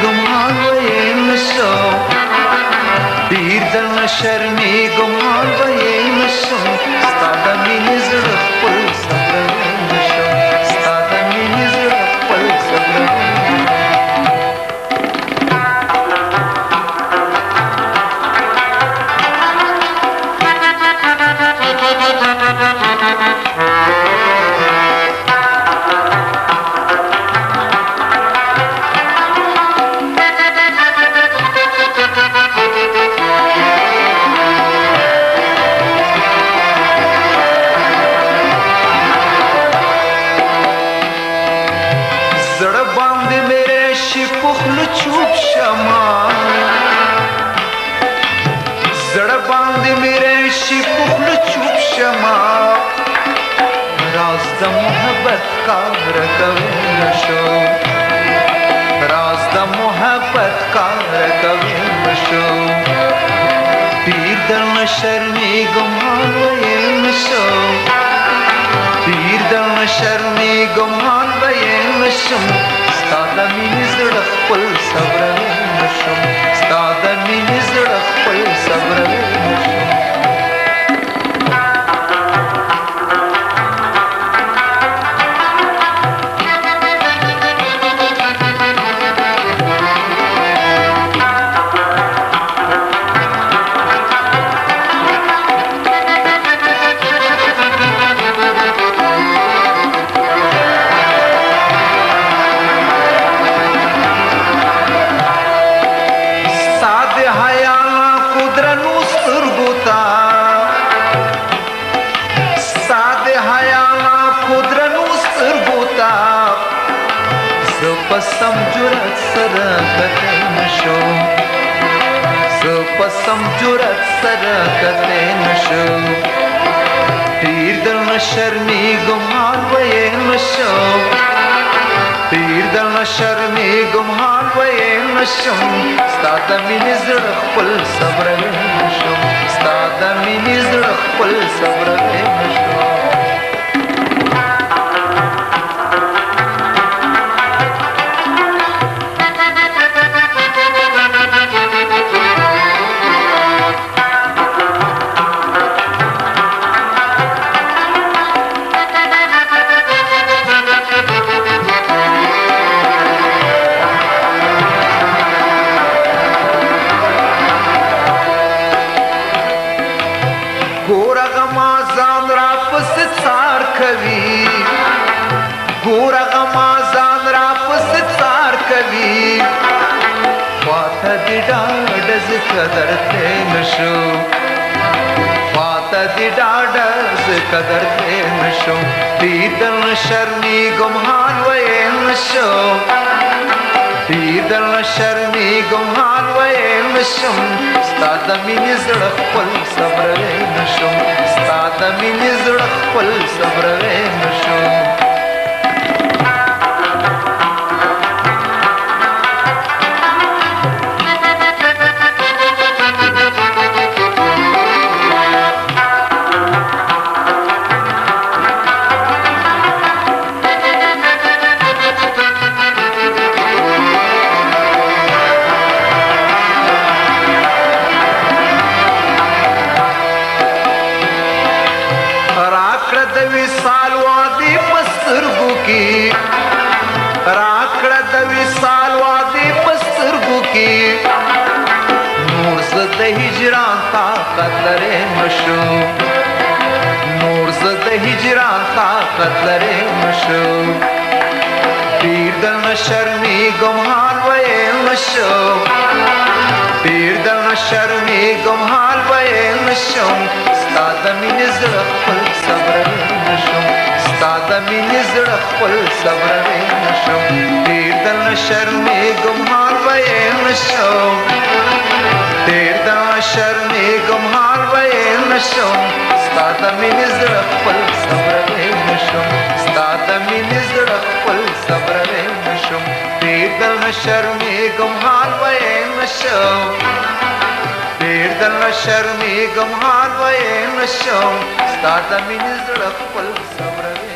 گمان ویم شو پیر دل شرمی گمان ویم شو ستا د مینې زړه خپل صبرویم شو ستا د مینې زړه خپل صبرویم چوب شما زړه باندې میرے شي پخلو چوب شما راز د محبت کار کوي نشو راز د محبت کار کوي نشو پیر دل شرمی گمان ویم شو پیر دل شرمی گمان ویم شو ستا د مینې زړه خپل صبرویم شم ستا د مینې زړه خپل صبرویم شم پسم جرأت سره کته نشو زه پسم جرأت سره کته نشو پیر دل شرمی گمان ویم شو پیر دل شرمی گمان ویم شو ستا د مینې زړه خپل صبرویم شو ستا د مینې زړه خپل صبرویم شو ګوره غما ځان را پس څار کوي خواته دې ډاډ زه قدر ته نشو خواته دې ډاډ زه قدر ته نشو پیر دل شرمی ګمان ویم شو پیر دل شرمی ګمان ویم شو ستا د مینې زړه خپل صبرویم شو ستا د مینې زړه خپل صبرویم شو راکړه د وصال وادي پسترګو کې نور زه د هجران طاقت لرې نشو نور زه د هجران طاقت لرې نشو پیر دل شرمی ګمان ویم شو پیر دل شرمی ګمان ویم شو ستا د مینې زړه خپل صبرویم شو ستا د مینې زړه خپل صبرویم شو پیر دل شرمی ګمان ویم شو پیر دل شرمی ګمان ویم شو ستا د مینې زړه خپل صبرویم شو ستا د مینې زړه خپل صبرویم شو پیر دل شرمی ګمان ویم شو پیر دل شرمی ګمان ویم شو ستا د مینې زړه خپل صبرویم